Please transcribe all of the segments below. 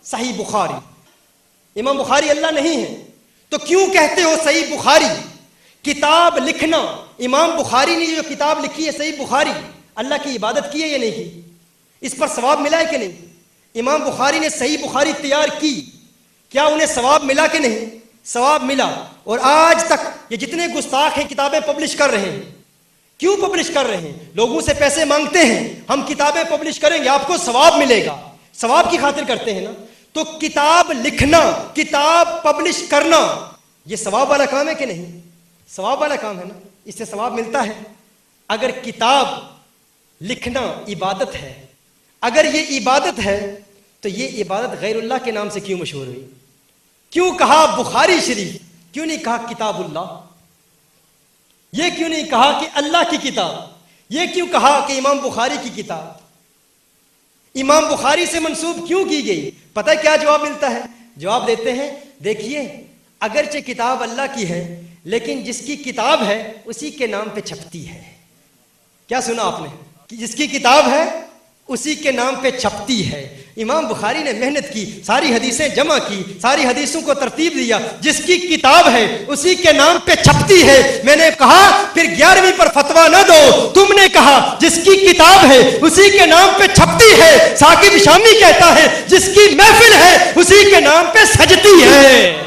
صحیح بخاری. امام بخاری اللہ نہیں ہے تو کیوں کہتے ہو صحیح بخاری؟ کتاب لکھنا، امام بخاری نے جو کتاب لکھی ہے صحیح بخاری، اللہ کی عبادت کی ہے یا نہیں کی؟ اس پر ثواب ملا ہے کہ نہیں؟ امام بخاری نے صحیح بخاری تیار کی، کیا انہیں ثواب ملا کہ نہیں؟ ثواب ملا. اور آج تک یہ جتنے گستاخ ہیں کتابیں پبلش کر رہے ہیں. کیوں پبلش کر رہے ہیں؟ لوگوں سے پیسے مانگتے ہیں، ہم کتابیں پبلش کریں گے آپ کو ثواب ملے گا، ثواب کی خاطر کرتے ہیں نا. تو کتاب لکھنا، کتاب پبلش کرنا، یہ ثواب والا کام ہے کہ نہیں؟ ثواب والا کام ہے نا، اس سے ثواب ملتا ہے. اگر کتاب لکھنا عبادت ہے، اگر یہ عبادت ہے تو یہ عبادت غیر اللہ کے نام سے کیوں مشہور ہوئی؟ کیوں کہا بخاری شریف؟ کیوں نہیں کہا کتاب اللہ؟ یہ کیوں نہیں کہا کہ اللہ کی کتاب؟ یہ کیوں کہا کہ امام بخاری کی کتاب؟ امام بخاری سے منسوب کیوں کی گئی؟ پتہ کیا جواب ملتا ہے؟ جواب دیتے ہیں، دیکھیے اگرچہ کتاب اللہ کی ہے لیکن جس کی کتاب ہے اسی کے نام پہ چھپتی ہے. کیا سنا آپ نے؟ جس کی کتاب ہے اسی کے نام پہ چھپتی ہے. امام بخاری نے محنت کی، ساری حدیثیں جمع کی، ساری حدیثوں کو ترتیب دیا، جس کی کتاب ہے اسی کے نام پہ چھپتی ہے. میں نے کہا پھر 11ویں پر فتویٰ نہ دو، تم نے کہا جس کی کتاب ہے اسی کے نام پہ چھپتی ہے. ثاقب شامی کہتا ہے جس کی محفل ہے اسی کے نام پہ سجتی ہے.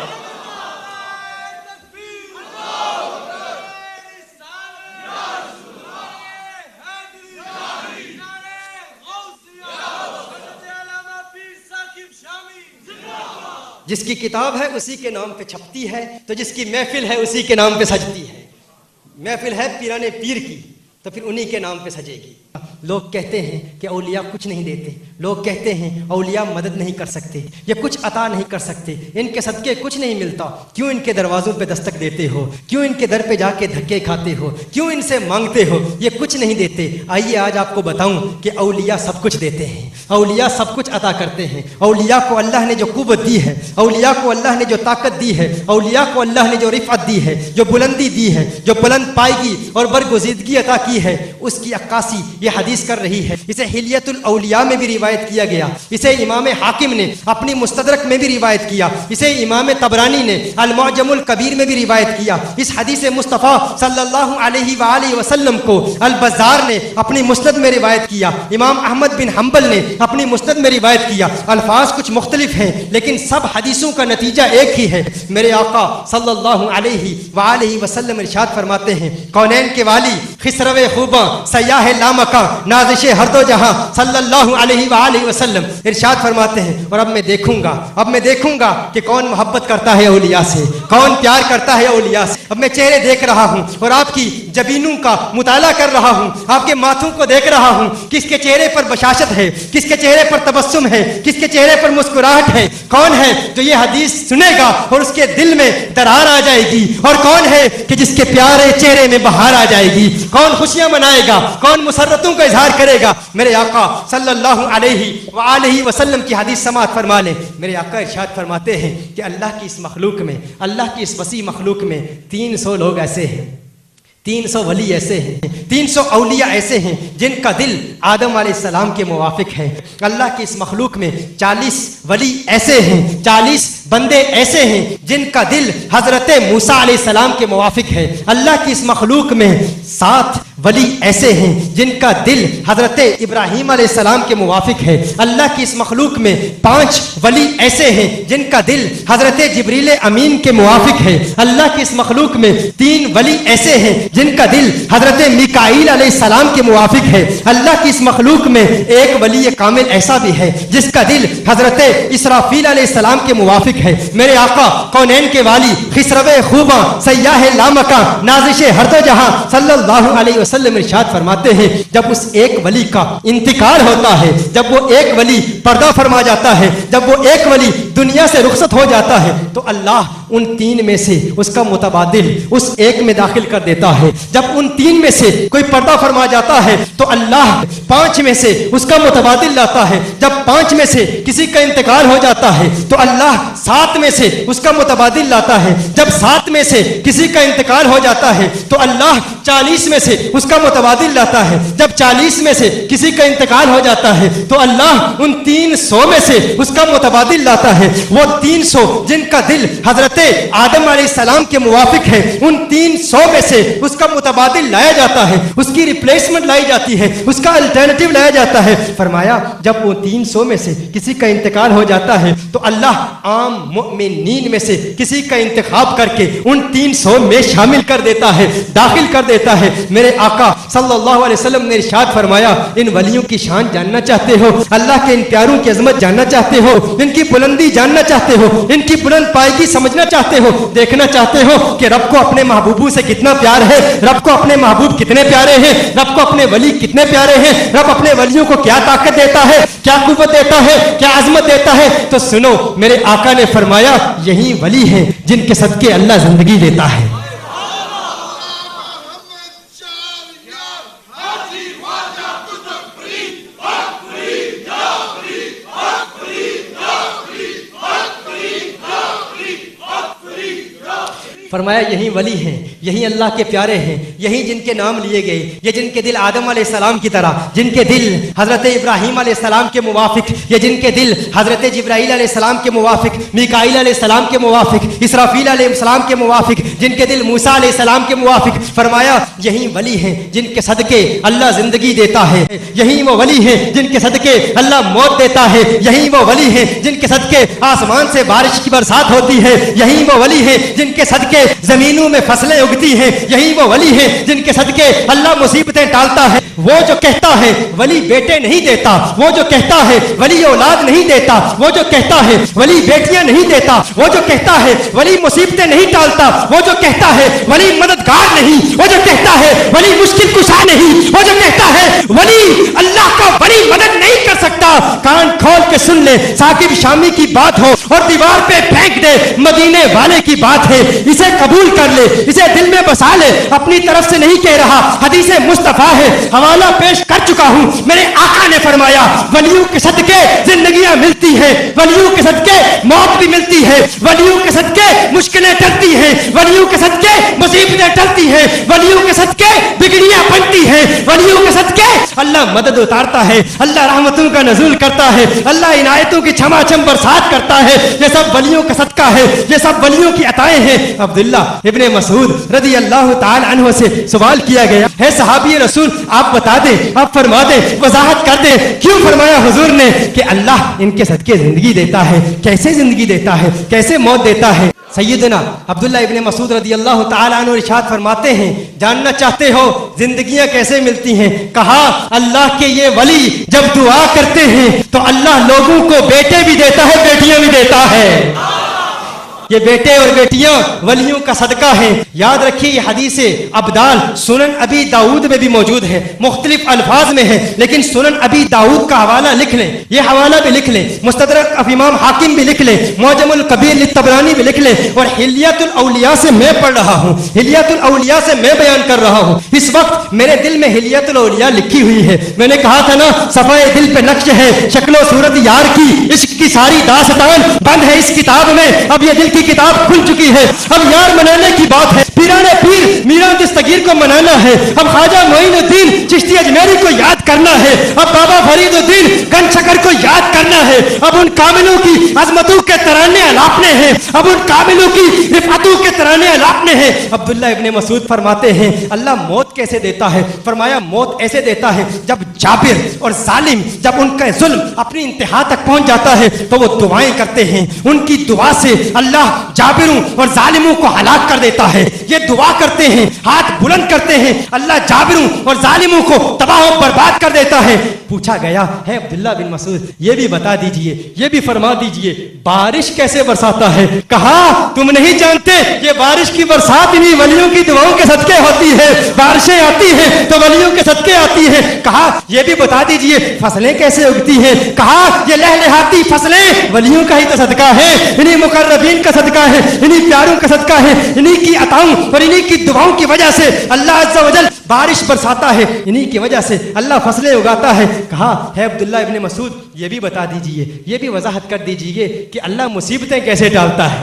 جس کی کتاب ہے اسی کے نام پہ چھپتی ہے، تو جس کی محفل ہے اسی کے نام پہ سجتی ہے. محفل ہے پیران پیر کی تو پھر انہی کے نام پہ سجے گی. لوگ کہتے ہیں کہ اولیاء کچھ نہیں دیتے، لوگ کہتے ہیں اولیاء مدد نہیں کر سکتے، یہ کچھ عطا نہیں کر سکتے، ان کے صدقے کچھ نہیں ملتا. کیوں ان کے دروازوں پہ دستک دیتے ہو؟ کیوں ان کے در پہ جا کے دھکے کھاتے ہو؟ کیوں ان سے مانگتے ہو؟ یہ کچھ نہیں دیتے. آئیے آج آپ کو بتاؤں کہ اولیاء سب کچھ دیتے ہیں، اولیاء سب کچھ عطا کرتے ہیں. اولیاء کو اللہ نے جو قوت دی ہے، اولیاء کو اللہ نے جو طاقت دی ہے، اولیاء کو اللہ نے جو رفعت دی ہے، جو بلندی دی ہے، جو بلند پائیگی اور برگزیدگی عطا کی ہے، اس کی عکاسی یہ حدیث کر رہی ہے. اسے حلیت الاولیاء میں بھی روایت کیا گیا، اسے امام حاکم نے اپنی مستدرک میں بھی روایت کیا، اسے امام طبرانی نے المعجم الکبیر میں بھی روایت کیا. اس حدیث مصطفیٰ صلی اللہ علیہ وآلہ وسلم کو البزار نے اپنی مسند میں روایت کیا، امام احمد بن حنبل نے اپنی مسند میں روایت کیا. الفاظ کچھ مختلف ہیں لیکن سب حدیثوں کا نتیجہ ایک ہی ہے. میرے آقا صلی اللہ علیہ وآلہ وسلم ارشاد فرماتے ہیں، کونین کے والی، خسرو خوباں، سیاح لامکاں، نازش ہر دو جہاں، صلی اللہ علیہ وآلہ وسلم ارشاد فرماتے ہیں، اور اب میں دیکھوں گا کہ کون محبت کرتا ہے اولیاء سے، کون پیار کرتا ہے اولیاء سے. اب میں چہرے دیکھ رہا ہوں اور آپ کی جبینوں کا مطالعہ کر رہا ہوں، آپ کے ماتھوں کو دیکھ رہا ہوں، کس کے چہرے پر بشاشت ہے، کس کے چہرے پر تبسم ہے، کس کے چہرے پر مسکراہٹ ہے. کون ہے جو یہ حدیث سنے گا اور اس کے دل میں درار آ جائے گی، اور کون ہے کہ جس کے پیارے چہرے میں بہار آ جائے گی. کون خوشیاں منائے گا، کون مسرتوں کا اظہار کرے گا. میرے آقا صلی اللہ علیہ وآلہ وسلم کی حدیث سماعت فرما لیں. میرے آقا ارشاد فرماتے ہیں کہ اللہ کی اس مخلوق میں، اللہ کی اس وسیع مخلوق میں 300 لوگ ایسے ہیں، 300 ولی ایسے ہیں، 300 اولیاء ایسے ہیں جن کا دل آدم علیہ السلام کے موافق ہے. اللہ کی اس مخلوق میں 40 ولی ایسے ہیں، 40 بندے ایسے ہیں جن کا دل حضرت موسیٰ علیہ السلام کے موافق ہے. اللہ کی اس مخلوق میں 7 ولی ایسے ہیں جن کا دل حضرت ابراہیم علیہ السلام کے موافق ہے. اللہ کی اس مخلوق میں 5 ولی ایسے ہیں جن کا دل حضرت جبریل امین کے موافق ہے. اللہ کی اس مخلوق میں 3 ولی ایسے ہیں جن کا دل حضرت میکائیل علیہ السلام کے موافق ہے. اللہ کی اس مخلوق میں 1 ولی کامل ایسا بھی ہے جس کا دل حضرت اسرافیل علیہ السلام کے موافق ہے. میرے آقا کونین کے والی، خسرو خوباں، سیاح لامکاں، نازش ہر دو جہاں، صلی اللہ علیہ وسلم ارشاد فرماتے ہیں، جب اس ایک ولی کا انتقال ہوتا ہے، جب وہ ایک ولی پردہ فرما جاتا ہے، جب وہ ایک ولی دنیا سے رخصت ہو جاتا ہے، تو اللہ ان 3 میں سے اس کا متبادل اس ایک میں داخل کر دیتا ہے. جب ان 3 میں سے کوئی پردہ فرما جاتا ہے تو اللہ 5 میں سے اس کا متبادل لاتا ہے. جب 5 میں سے کسی کا انتقال ہو جاتا ہے تو اللہ 7 میں سے اس کا متبادل لاتا ہے. جب 7 میں سے کسی کا انتقال ہو جاتا ہے تو اللہ 40 میں سے اس کا متبادل لاتا ہے. جب 40 میں سے کسی کا انتقال ہو جاتا ہے تو اللہ ان 300 میں سے اس کا متبادل لاتا ہے. وہ 300 جن کا دل حضرت آدم علیہ السلام کے موافق ہے, ان 300 میں سے اس کا متبادل لایا جاتا ہے, اس کی ریپلیسمنٹ لائی جاتی ہے, اس کا الٹرنیٹیو لایا جاتا ہے. فرمایا جب وہ 300 میں سے کسی کا انتقال ہو جاتا ہے تو اللہ عام مؤمنین میں سے کسی کا انتخاب کر کے ان 300 میں شامل کر دیتا ہے, داخل کر دیتا ہے. میرے آقا صلی اللہ علیہ وسلم نے ارشاد فرمایا, ان ولیوں کی شان جاننا چاہتے ہو, اللہ کے ان پیاروں کی عظمت جاننا چاہتے ہو, ان کی بلندی جاننا چاہتے ہو, ان کی بلند پائیگی سمجھنا چاہتے ہو, دیکھنا چاہتے ہو کہ رب کو اپنے محبوبوں سے کتنا پیار ہے, رب کو اپنے محبوب کتنے پیارے ہیں, رب کو اپنے ولی کتنے پیارے ہیں, رب اپنے ولیوں کو کیا طاقت دیتا ہے, کیا قوت دیتا ہے, کیا عظمت دیتا ہے. تو سنو, میرے آقا نے فرمایا یہی ولی ہیں جن کے صدقے اللہ زندگی دیتا ہے. فرمایا یہی ولی ہیں, یہی اللہ کے پیارے ہیں, یہی جن کے نام لیے گئے, یہ جن کے دل آدم علیہ السلام کی طرح, جن کے دل حضرت ابراہیم علیہ السلام کے موافق, یہ جن کے دل حضرت جبرائیل علیہ السلام کے موافق, میکائیل علیہ السلام کے موافق, اسرافیل علیہ السلام کے موافق, جن کے دل موسیٰ علیہ السلام کے موافق. فرمایا یہی ولی ہیں جن کے صدقے اللہ زندگی دیتا ہے, یہی وہ ولی ہیں جن کے صدقے اللہ موت دیتا ہے, یہی وہ ولی ہیں جن کے صدقے آسمان سے بارش کی برسات ہوتی ہے, یہی وہ ولی ہیں جن کے صدقے زمینوں میں فصلیں اگتی ہیں, یہی وہ ولی ہیں جن کے صدقے اللہ مصیبتیں ٹالتا ہے. وہ جو کہتا ہے ولی بیٹے نہیں دیتا, وہ جو کہتا ہے ولی اولاد نہیں دیتا, وہ جو کہتا ہے ولی بیٹیاں نہیں دیتا, وہ جو کہتا ہے ولی مصیبتیں نہیں ٹالتا, وہ جو کہتا ہے ولی مددگار نہیں, وہ جو کہتا ہے ولی مشکل کشا نہیں, وہ جو کہتا ہے ولی اللہ کا ولی مدد نہیں کر سکتا. کان کھول کے سن لے, ثاقب شامی کی بات ہو اور دیوار پہ پھینک دے, مدینے والے کی بات ہے, اسے قبول کر لے, اسے دل میں بسا لے. اپنی طرف سے نہیں کہہ رہا, حدیث مصطفیٰ ہے, حوالہ پیش کر چکا ہوں. میرے آقا نے فرمایا ولیوں کے صدقے زندگیاں ملتی ہیں, ولیوں کے صدقے موت بھی ملتی ہے, ولیوں کے صدقے مشکلیں ٹلتی ہیں, ولیوں کے صدقے مصیبتیں ٹلتی ہیں, ولیوں کے صدقے بگڑیاں بنتی ہیں, ولیوں کے صدقے اللہ مدد اتارتا ہے, اللہ رحمتوں کا نزول کرتا ہے, اللہ عنایتوں کی چھما چھم برسات کرتا ہے. یہ سب ولیوں کا صدقہ ہے, یہ سب ولیوں کی عطائیں ہیں. عبداللہ ابن مسعود رضی اللہ تعالی عنہ سے سوال کیا گیا, ہے صحابی رسول آپ بتا دیں, آپ فرما دیں, وضاحت کر دیں, کیوں فرمایا حضور نے کہ اللہ ان کے صدقے زندگی دیتا ہے. کیسے زندگی دیتا ہے, کیسے موت دیتا ہے. سیدنا عبداللہ ابن مسعود رضی اللہ تعالی عنہ ارشاد فرماتے ہیں, جاننا چاہتے ہو زندگیاں کیسے ملتی ہیں؟ کہا اللہ کے یہ ولی جب دعا کرتے ہیں تو اللہ لوگوں کو بیٹے بھی دیتا ہے, بیٹیاں بھی دیتا ہے. یہ بیٹے اور بیٹیاں ولیوں کا صدقہ ہیں. یاد رکھیے یہ حدیث ابدال سنن ابی داؤد میں بھی موجود ہے, مختلف الفاظ میں ہے, لیکن سنن ابی داؤد کا حوالہ لکھ لیں, یہ حوالہ بھی لکھ لیں, مستدرک امام حاکم بھی لکھ لیں, معجم الکبیر للطبرانی بھی لکھ لیں, اور حلیۃ الاولیاء سے میں پڑھ رہا ہوں, حلیۃ الاولیاء سے میں بیان کر رہا ہوں. اس وقت میرے دل میں حلیۃ الاولیاء لکھی ہوئی ہے. میں نے کہا تھا نا صفحہ دل پہ نقش ہے, شکل و صورت یار کی, عشق کی ساری داستان بند ہے اس کتاب میں. اب یہ دل کی کتاب کھل چکی ہے, اب یار منانے کی بات ہے, پیرانے پیر میران دستگیر کو منانا ہے, اب خواجہ معین الدین چشتی اجمیری کو یاد کرنا ہے, اب بابا فرید الدین گن شکر کو یاد کرنا ہے, اب ان کاملوں کی عظمتوں کے ترانے الاپنے ہیں, اب ان کاملوں کی رفعتوں کے ترانے الاپنے ہیں. عبداللہ ابن مسعود فرماتے ہیں اللہ موت کیسے دیتا ہے؟ فرمایا موت ایسے دیتا ہے جب جابر اور ظالم, جب ان کا ظلم اپنی انتہا تک پہنچ جاتا ہے تو وہ دعائیں کرتے ہیں, ان کی دعا سے اللہ جابروں اور ظالموں کو ہلاک کر دیتا ہے. یہ دعا کرتے ہیں, ہاتھ بلند کرتے ہیں, اللہ جابروں اور ظالموں کو تباہ و برباد کر دیتا ہے. پوچھا گیا ہے عبداللہ بن مسعود یہ بھی بتا دیجئے, یہ بھی فرما دیجئے بارش کیسے برساتا ہے؟ کہا تم نہیں جانتے یہ بارش کی برسات انہی ولیوں کی دعاؤں کے صدقے ہوتی ہے. بارشیں آتی ہیں تو ولیوں کے صدقے آتی ہیں. کہا یہ بھی بتا دیجئے فصلیں کیسے اگتی ہیں؟ کہا یہ لہلہاتی فصلیں ولیوں کا ہی تو صدقہ ہے, انہی مقربین کا صدقہ ہے, انہی پیاروں کا صدقہ ہے, انہی کی عطاؤں اور انہی کی دعاؤں کی وجہ سے اللہ عز و جل بارش برساتا ہے, انہی کی وجہ سے اللہ فصلیں اگاتا ہے. کہا ہے عبداللہ ابن مسعود یہ بھی بتا دیجئے, یہ بھی وضاحت کر دیجئے کہ اللہ مصیبتیں کیسے ٹالتا ہے؟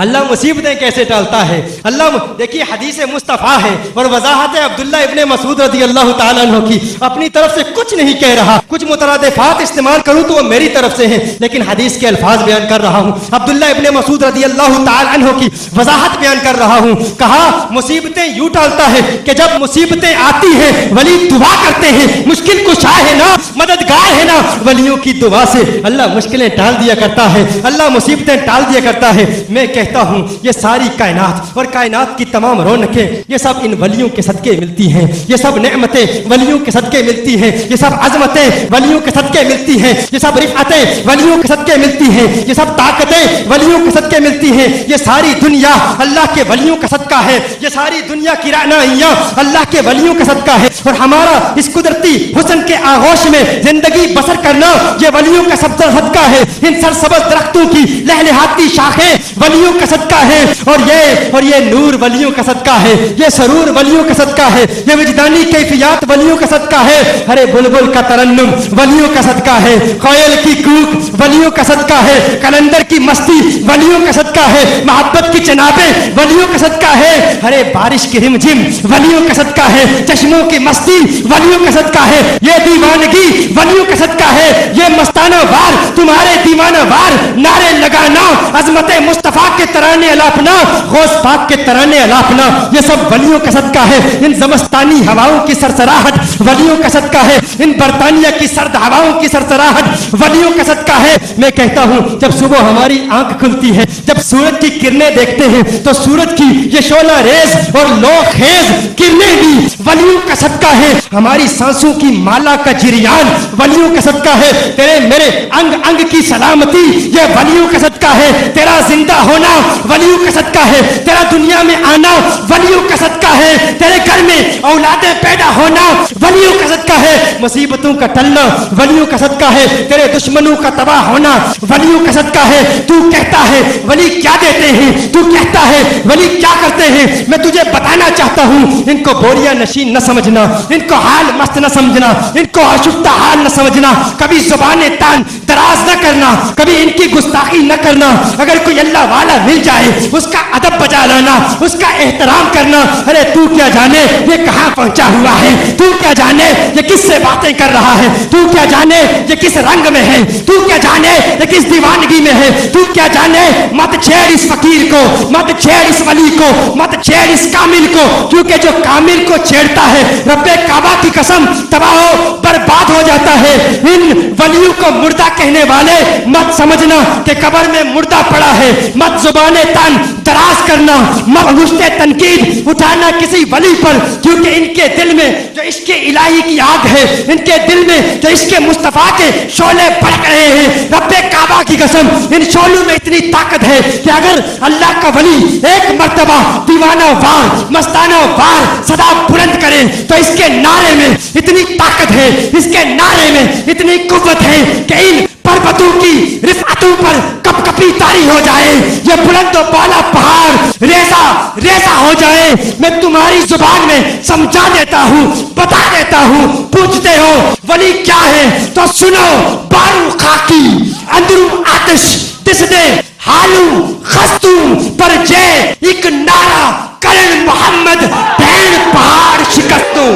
اللہ مصیبتیں کیسے ٹالتا ہے؟ اللہ دیکھیے حدیث مصطفیٰ ہے اور وضاحت ہے عبداللہ ابن مسعود رضی اللہ تعالیٰ عنہ کی. اپنی طرف سے کچھ نہیں کہہ رہا, کچھ مترادفات استعمال کروں تو وہ میری طرف سے ہیں, لیکن حدیث کے الفاظ بیان کر رہا ہوں. عبداللہ ابن مسعود رضی اللہ تعالیٰ عنہ کی وضاحت بیان کر رہا ہوں. کہا مصیبتیں یوں ٹالتا ہے کہ جب مصیبتیں آتی ہیں ولی دعا کرتے ہیں, مشکل کشا ہے نا, مددگار ہے نا, ولیوں کی دعا سے اللہ مشکلیں ٹال دیا کرتا ہے, اللہ مصیبتیں ٹال دیا کرتا ہے. میں کہتا ہوں یہ ساری کائنات اور کائنات کی تمام رونقیں یہ سب ان ولیوں کے صدقے ملتی ہیں, یہ سب نعمتیں ولیوں کے صدقے ملتی ہیں, یہ سب عظمتیں ولیوں کے صدقے ملتی ہیں, یہ سب رفعتیں ولیوں کے صدقے ملتی ہیں, یہ سب طاقتیں ولیوں کے صدقے ملتی ہیں. یہ ساری دنیا اللہ کے ولیوں کا صدقہ ہے, یہ ساری دنیا کی رعنائیاں اللہ کے ولیوں کا صدقہ ہے. اور ہمارا اس قدرتی حسن کے آغوش میں زندگی بسر کرنا یہ ولیوں کا صدقہ ہے. ان سرسبز درختوں کی لہلہاتی شاخیں ولیوں کا صدقہ ہے, اور یہ نور ولیوں کا صدقہ ہے, یہ سرور ولیوں کا صدقہ ہے, یہ وجدانی کیفیات ولیوں کا صدقہ ہے. ارے بلبل کا ترنم ولیوں کا صدقہ ہے, کوئل کی کوک ولیوں کا صدقہ ہے, کلندر کی مستی ولیوں کا صدقہ ہے, محبت کی چنابیں ولیوں کا صدقہ ہے. ارے بارش کی رمجم ولیوں کا صدقہ ہے, چشموں کی مستی ولیوں کا صدقہ ہے, یہ دیوانگی ولیوں کا صدقہ ہے, یہ مستانہ وار تمہارے دیوانہ وار نعرے لگانا, عظمت مصطفیٰ کے ترانے الاپنا, غوث پاک کے ترانے الاپنا, یہ سب ولیوں کا صدقہ ہے. ان زمستانی ہواؤں کی سرسراہٹ ولیوں کا صدقہ ہے, ان برطانیہ کی سرد ہواؤں کی سرسراہٹ ولیوں کا صدقہ ہے. میں کہتا ہوں جب صبح ہماری آنکھ کھلتی ہے, جب سورج کی کرنیں دیکھتے ہیں تو سورج کی یہ شعلہ ریز اور لو خیز کرنیں بھی ولیوں کا صدقہ ہے. ہماری سانسوں کی مالا کا جریان ولیوں کا صدقہ ہے. تیرے میرے انگ انگ کی سلامتی یہ ولیوں کا صدقہ ہے. تیرا زندہ ہونا ولیوں کا صدقہ ہے, تیرا دنیا میں آنا ولیوں کا صدقہ ہے, تیرے گھر میں اولادیں پیدا ہونا ولیوں کا صدقہ ہے, مصیبتوں کا ٹلنا ولیوں کا صدقہ ہے, تیرے دشمنوں کا تباہ ہونا ولیوں کا صدقہ ہے. تو کہتا ہے ولی کیا دیتے ہیں, تو کہتا ہے ولی کیا کرتے ہیں. میں تجھے بتانا چاہتا ہوں ان کو بوریا نشین نہ سمجھنا, ان کو حال مست نہ سمجھنا, ان کو آشفتہ حال نہ سمجھنا, کبھی زبانیں تان دراز نہ کرنا, کبھی ان کی گستاخی نہ کرنا. اگر کوئی اللہ والا مل جائے اس کا ادب بجا لانا, اس کا احترام کرنا. ارے تو کیا جانے یہ کہاں پہنچا ہوا ہے, تو کیا جانے یہ کس سے باتیں کر رہا ہے, تو کیا جانے یہ کس رنگ میں ہے, تو کیا جانے یہ کس دیوانگی میں ہے, تو کیا جانے. مت چھیڑ اس فقیر کو, مت چھیڑ اس ولی کو, مت چھیڑ اس کامل کو, کیونکہ جو کامل کو چھیڑتا ہے رب کعبہ کی قسم تباہ و برباد ہو جاتا ہے. ان ولیوں کو مردہ کہنے والے مت سمجھنا کہ قبر میں مردہ پڑا ہے, مت زبان تن دراز کرنا, مت مشت تنقید اٹھانا کسی ولی پر, کیونکہ ان کے دل میں جو عشق الہی کی آگ ہے, ان کے دل میں جو عشق مصطفیٰ کے شعلے بھڑک رہے ہیں, رب کعبہ کی قسم ان شعلوں میں اتنی طاقت ہے کہ اگر اللہ کا ولی ایک مرتبہ دیوانہ وار مستانہ وار صدا بلند کرے تو اس کے نعرے میں اتنی طاقت ہے, اس کے نعرے میں اتنی قوت ہے کہ ان پربتوں کی رفعتوں پر کپ کپی طاری ہو جائے, یہ بلند و بالا پہاڑ ریزہ ریزہ ہو جائے. میں تمہاری زبان میں سمجھا دیتا ہوں, بتا دیتا ہوں. پوچھتے ہو ولی کیا ہے تو سنو, بارو خاکی اندرو آتش دس دے حالو خستو پر جے ایک نعرہ کرن محمد بین پہاڑ شکستو.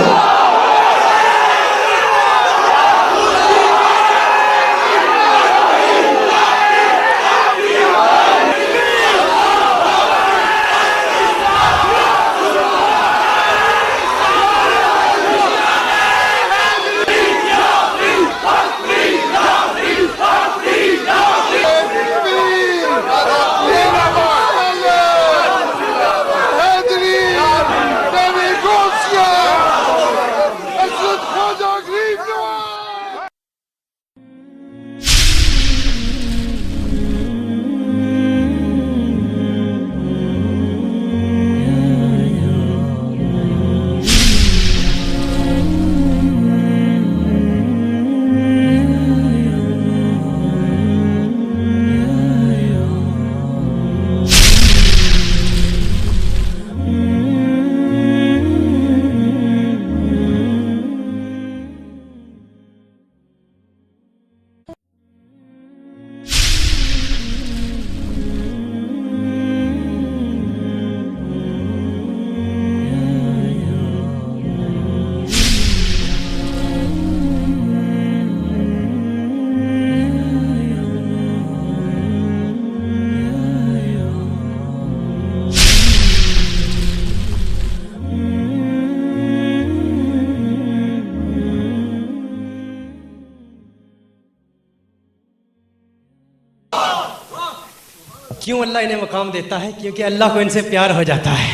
کیوں اللہ انہیں مقام دیتا ہے؟ کیونکہ اللہ کو ان سے پیار ہو جاتا ہے،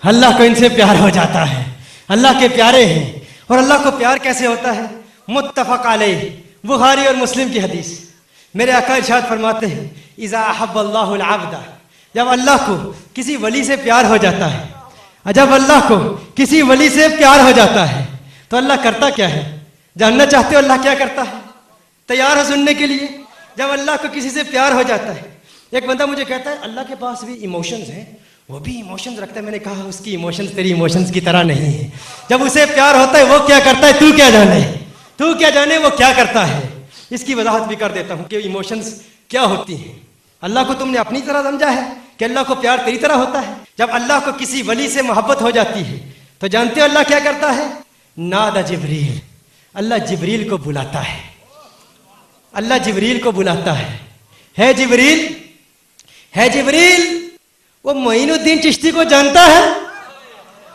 اللہ کو ان سے پیار ہو جاتا ہے، اللہ کے پیارے ہیں۔ اور اللہ کو پیار کیسے ہوتا ہے؟ متفق علیہ، بخاری اور مسلم کی حدیث، میرے آقا ارشاد فرماتے ہیں اذا احب اللہ العبد، جب اللہ کو کسی ولی سے پیار ہو جاتا ہے، جب اللہ کو کسی ولی سے پیار ہو جاتا ہے تو اللہ کرتا کیا ہے؟ جاننا چاہتے ہو اللہ کیا کرتا ہے؟ تیار ہو سننے کے لیے؟ جب اللہ کو کسی سے پیار ہو جاتا ہے، ایک بندہ مجھے کہتا ہے اللہ کے پاس بھی ایموشنز ہیں، وہ بھی ایموشنز رکھتا ہے۔ میں نے کہا اس کی ایموشنز تیری ایموشنز کی طرح نہیں ہے۔ جب اسے پیار ہوتا ہے وہ کیا کرتا ہے تو کیا جانے، تو کیا جانے وہ کیا کرتا ہے۔ اس کی وضاحت بھی کر دیتا ہوں کہ ایموشنز کیا ہوتی ہیں۔ اللہ کو تم نے اپنی طرح سمجھا ہے کہ اللہ کو پیار تیری طرح ہوتا ہے؟ جب اللہ کو کسی ولی سے محبت ہو جاتی ہے تو جانتے ہو اللہ کیا کرتا ہے؟ نادى جبریل، اللہ جبریل کو بلاتا ہے، اللہ جبریل کو بلاتا ہے جبریل، ہے جبریل۔ وہ معین الدین چشتی کو جانتا ہے،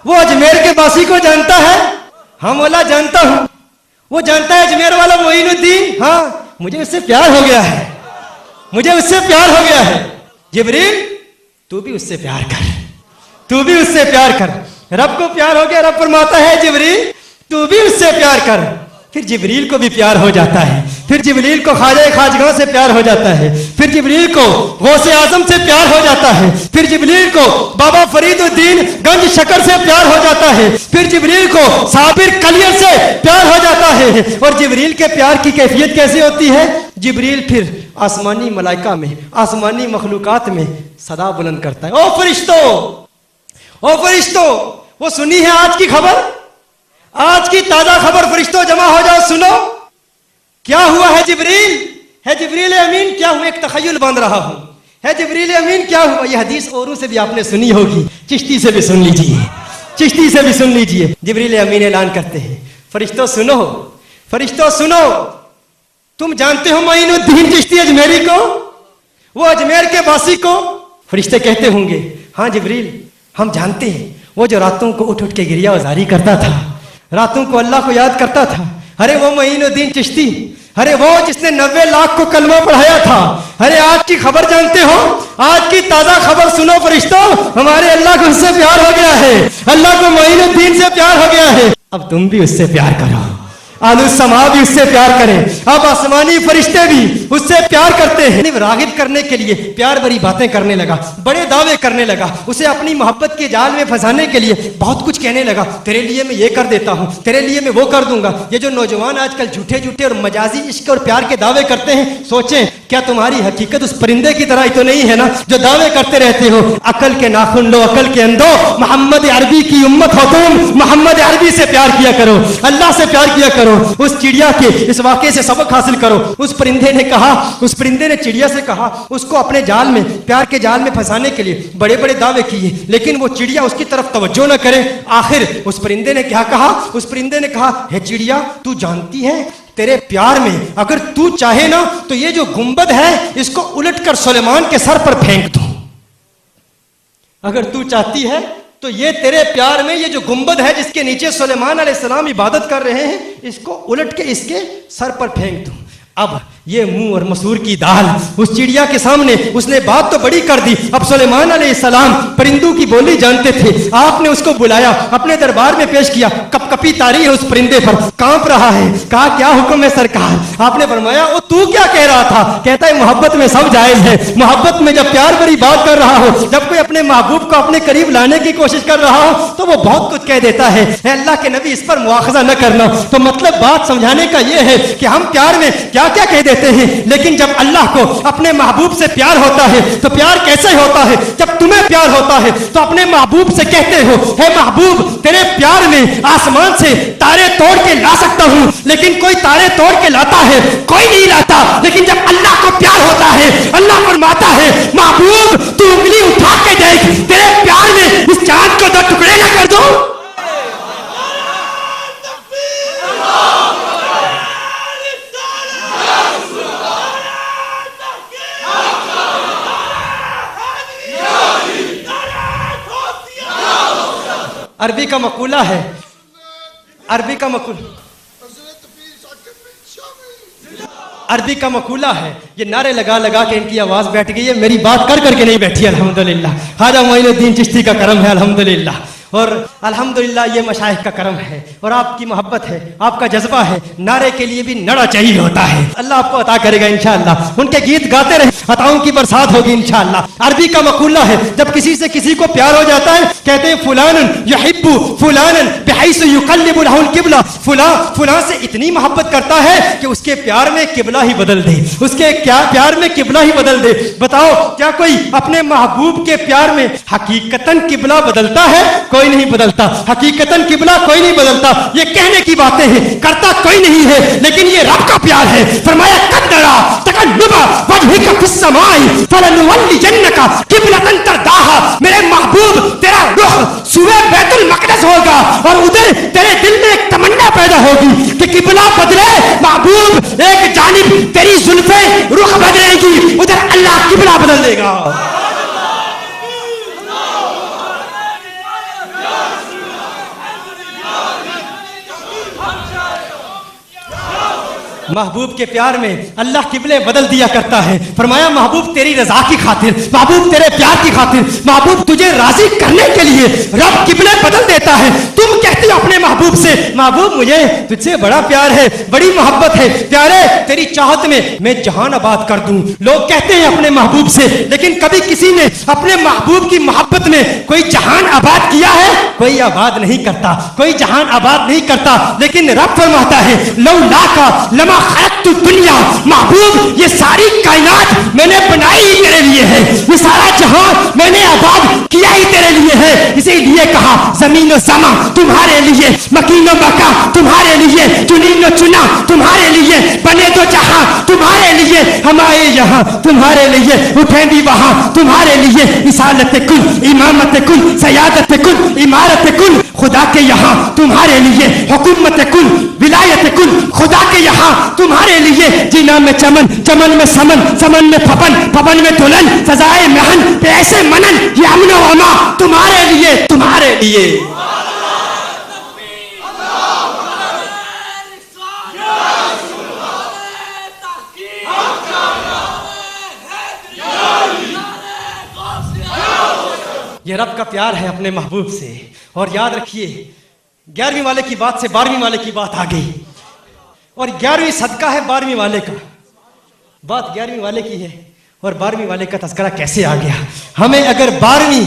وہ اجمیر کے باسی کو جانتا ہے، ہاں مولا جانتا ہوں، وہ جانتا ہے اجمیر والا معین الدین، ہاں مجھے اس سے پیار ہو گیا ہے، مجھے اس سے پیار ہو گیا ہے۔ جبریل تو بھی اس سے پیار کر، تو بھی اس سے پیار کر۔ رب کو پیار ہو گیا، رب فرماتا ہے جبریل تو بھی اس سے پیار کر۔ پھر جبریل کو بھی پیار ہو جاتا ہے، پھر جبریل کو خواجہ خواجگاں سے پیار ہو جاتا ہے، پھر جبریل کو غوث اعظم سے پیار ہو جاتا ہے، پھر جبریل کو بابا فرید الدین گنج شکر سے پیار ہو جاتا ہے، پھر جبریل کو صابر کلیل سے پیار ہو جاتا ہے۔ اور جبریل کے پیار کی کیفیت کیسی ہوتی ہے؟ جبریل پھر آسمانی ملائکہ میں، آسمانی مخلوقات میں صدا بلند کرتا ہے، او فرشتوں، او فرشتوں، وہ سنی ہے آج کی خبر، آج کی تازہ خبر، فرشتوں جمع ہو جاؤ سنو کیا ہوا ہے جبریل، ہے جبریل امین کیا ہوا؟ ایک تخیل باندھ رہا ہوں، ہے جبریل امین کیا ہوا؟ یہ حدیث اوروں سے بھی آپ نے سنی ہوگی، چشتی سے بھی سن لیجئے، چشتی سے بھی سن لیجئے۔ جبریل امین اعلان کرتے ہیں فرشتوں سنو، فرشتوں سنو، تم جانتے ہو معین الدین چشتی اجمیری کو، وہ اجمیر کے باسی کو؟ فرشتے کہتے ہوں گے ہاں جبریل ہم جانتے ہیں، وہ جو راتوں کو اٹھ اٹھ کے گریہ وزاری کرتا تھا، راتوں کو اللہ کو یاد کرتا تھا، ارے وہ معین الدین چشتی، ارے وہ جس نے 90 لاکھ کو کلمہ پڑھایا تھا، ارے آج کی خبر جانتے ہو، آج کی تازہ خبر سنو فرشتوں، ہمارے اللہ کو اس سے پیار ہو گیا ہے، اللہ کو معین الدین سے پیار ہو گیا ہے، اب تم بھی اس سے پیار کرو، اہل السماء بھی اس سے پیار کریں، اب آسمانی فرشتے بھی اس سے پیار کرتے ہیں۔ راغب کرنے کے لیے پیار بھری باتیں کرنے لگا، بڑے دعوے کرنے لگا، اسے اپنی محبت کے جال میں پھنسانے کے لیے بہت کچھ کہنے لگا، تیرے لیے میں یہ کر دیتا ہوں، تیرے لیے میں وہ کر دوں گا۔ یہ جو نوجوان آج کل جھوٹے جھوٹے اور مجازی عشق اور پیار کے دعوے کرتے ہیں، سوچیں کیا تمہاری حقیقت اس پرندے کی طرح ہی تو نہیں ہے نا جو دعوے کرتے رہتے ہو عقل کے ناخن لو عقل کے اندھو، محمد عربی کی امت ہو تم، محمد عربی سے پیار کیا کرو، اللہ سے پیار کیا کرو، اس چڑیا کے اس واقعے سے سبق حاصل کرو۔ اس پرندے نے کہا، اس پرندے نے چڑیا سے کہا، اس کو اپنے جال میں، پیار کے جال میں پھنسانے کے لیے بڑے بڑے دعوے کیے، لیکن وہ چڑیا اس کی طرف توجہ نہ کرے۔ آخر اس پرندے نے کیا کہا؟ اس پرندے نے کہا ہے چڑیا تو جانتی ہے تیرے پیار میں اگر تو چاہے نا تو یہ جو گنبد ہے اس کو الٹ کر سلیمان کے سر پر پھینک دوں، اگر تو چاہتی ہے تو یہ تیرے پیار میں یہ جو گنبد ہے جس کے نیچے سلیمان علیہ السلام عبادت کر رہے ہیں اس کو الٹ کے اس کے سر پر پھینک دوں۔ اب یہ منہ اور مسور کی دال اس چڑیا کے سامنے اس نے بات تو بڑی کر دی۔ اب سلیمان علیہ السلام پرندوں کی بولی جانتے تھے، آپ نے اس کو بلایا، اپنے دربار میں پیش کیا، کپ کپی تاری ہے اس پرندے پر، کانپ رہا ہے، کہا کیا حکم ہے سرکار؟ آپ نے فرمایا او تو کیا کہہ رہا تھا؟ کہتا ہے محبت میں سب جائز ہے، محبت میں جب پیار بھری بات کر رہا ہو، جب کوئی اپنے محبوب کو اپنے قریب لانے کی کوشش کر رہا ہو تو وہ بہت کچھ کہہ دیتا ہے، اے اللہ کے نبی اس پر مواخذہ نہ کرنا۔ تو مطلب بات سمجھانے کا یہ ہے کہ ہم پیار میں کیا کیا کہہ دیتے ہیں، لیکن جب اللہ کو اپنے محبوب سے پیار ہوتا ہے تو پیار کیسے ہوتا ہے؟ جب تمہیں پیار ہوتا ہے تو اپنے محبوب سے کہتے ہو اے محبوب تیرے پیار میں آسمان سے تارے توڑ کے لا سکتا ہوں، لیکن کوئی تارے توڑ کے لاتا ہے؟ کوئی نہیں لاتا۔ لیکن جب اللہ کو پیار ہوتا ہے اللہ فرماتا ہے محبوب تو انگلی اٹھا کے دیکھ، تیرے پیار میں اس چاند کو 2 ٹکڑے نہ کر دوں۔ عربی کا مقولہ ہے، عربی کا مقولہ، عربی کا مقولہ ہے، یہ نعرے لگا لگا کے ان کی آواز بیٹھ گئی ہے، میری بات کر کر کے نہیں بیٹھی الحمدللہ۔ خواجہ معین الدین چشتی کا کرم ہے الحمدللہ، اور الحمدللہ یہ مشائخ کا کرم ہے اور آپ کی محبت ہے، آپ کا جذبہ ہے۔ نعرے کے لیے بھی نڑا چاہیے ہوتا ہے، اللہ آپ کو عطا کرے گا انشاءاللہ۔ ان کے گیت گاتے رہے، عطاؤں کی برسات ہوگی انشاءاللہ۔ عربی کا مقولہ ہے، جب کسی سے کسی کو پیار ہو جاتا ہے کہتے ہیں فلان یحب فلانا بحیث یقلب له القبلہ، فلاں سے اتنی محبت کرتا ہے کہ اس کے پیار میں قبلہ ہی بدل دے، اس کے پیار میں قبلہ ہی بدل دے۔ بتاؤ کیا کوئی اپنے محبوب کے پیار میں حقیقتاً قبلہ بدلتا ہے؟ کوئی نہیں بدلتا، حقیقتاً قبلہ کوئی نہیں بدلتا۔ یہ کہنے کی باتیں ہیں، کرتا کوئی نہیں ہے، لیکن یہ رب کا پیار ہے۔ فرمایا قدرا تقلب وجهك في السماء فلنولينك قبلة ترضاها، میرے محبوب تیرا رخ سوئے بیت المقدس ہوگا اور ادھر تیرے دل میں ایک تمنا پیدا ہوگی کہ قبلہ بدلے محبوب، ایک جانب تیری زلفیں رخ بدلے گی، ادھر اللہ قبلہ بدل دے گا۔ محبوب کے پیار میں اللہ قبلے بدل دیا کرتا ہے۔ فرمایا محبوب تیری رضا کی خاطر، محبوب تیرے پیار کی خاطر، محبوب تجھے راضی کرنے کے لیے رب قبلے بدل دیتا ہے۔ تم کہتی ہو اپنے محبوب سے محبوب مجھے تجھ سے بڑا پیار ہے، بڑی محبت ہے، پیارے تیری چاہت میں جہان آباد کر دوں۔ لوگ کہتے ہیں اپنے محبوب سے، لیکن کبھی کسی نے اپنے محبوب کی محبت میں کوئی جہان آباد کیا ہے؟ کوئی آباد نہیں کرتا، کوئی جہان آباد نہیں کرتا، لیکن رب فرماتا ہے لولا کا لما خلقت الدنیا، محبوب یہ ساری کائنات میں نے بنائی ہی تیرے لیے ہے، یہ سارا جہان میں نے آباد کیا ہی تیرے لیے ہے۔ اسی لیے کہا زمین و سما تمہارے لیے، مکین و مکا تمہارے لیے، چنین و چنا تمہارے لیے، بنے تو جہاں تمہارے لیے، ہم آئے یہاں تمہارے لیے، اٹھیں بھی وہاں تمہارے لیے۔ رسالت کل، امامت کل، سیادت کل، عمارت کل خدا کے یہاں تمہارے لیے، حکومت کل، ولایت کل خدا کے یہاں تمہارے لیے۔ جینا میں چمن، چمن میں سمن، سمن میں پھپن، پھپن میں دلہن، سزائے مہن پہ ایسے منن، یہ امن و اما تمہارے لیے، تمہارے لیے۔ یہ رب کا پیار ہے اپنے محبوب سے۔ اور یاد رکھیے 11ویں والے کی بات سے 12ویں والے کی بات آ گئی، اور 11ویں صدقہ ہے 12ویں والے کا۔ بات 11ویں والے کی ہے اور 12ویں والے کا تذکرہ کیسے آ گیا؟ ہمیں اگر 12ویں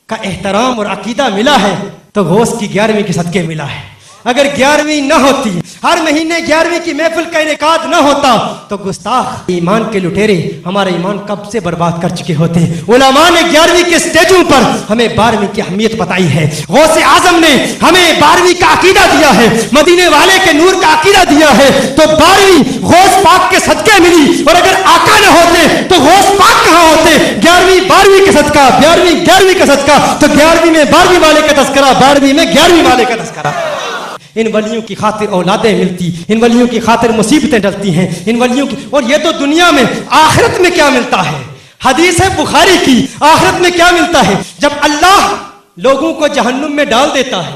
کا احترام اور عقیدہ ملا ہے تو غوث کی 11ویں کے صدقے ملا ہے۔ اگر 11ویں نہ ہوتی، ہر مہینے 11ویں کی محفل کا انعقاد نہ ہوتا تو گستاخ ایمان کے لٹیرے ہمارا ایمان کب سے برباد کر چکے ہوتے۔ علماء نے 11ویں کے سٹیجوں پر ہمیں 12ویں کی اہمیت بتائی ہے۔ غوث اعظم نے ہمیں 12ویں کا عقیدہ دیا ہے، مدینے والے کے نور کا عقیدہ دیا ہے، تو 12ویں غوث پاک کے صدقے ملی۔ اور اگر آقا نہ ہوتے تو غوث پاک کہاں ہوتے؟ 11ویں 12ویں کا صدقہ، 11ویں کا صدقہ، تو 11ویں میں 12ویں والے کا تذکرہ، 12ویں میں 11ویں والے کا تذکرہ۔ ان ولیوں کی خاطر اولادیں ملتی، ان ولیوں کی خاطر مصیبتیں ڈلتی ہیں، ان ولیوں کی، اور یہ تو دنیا میں، آخرت میں کیا ملتا ہے؟ حدیث ہے بخاری کی، آخرت میں کیا ملتا ہے؟ جب اللہ لوگوں کو جہنم میں ڈال دیتا ہے،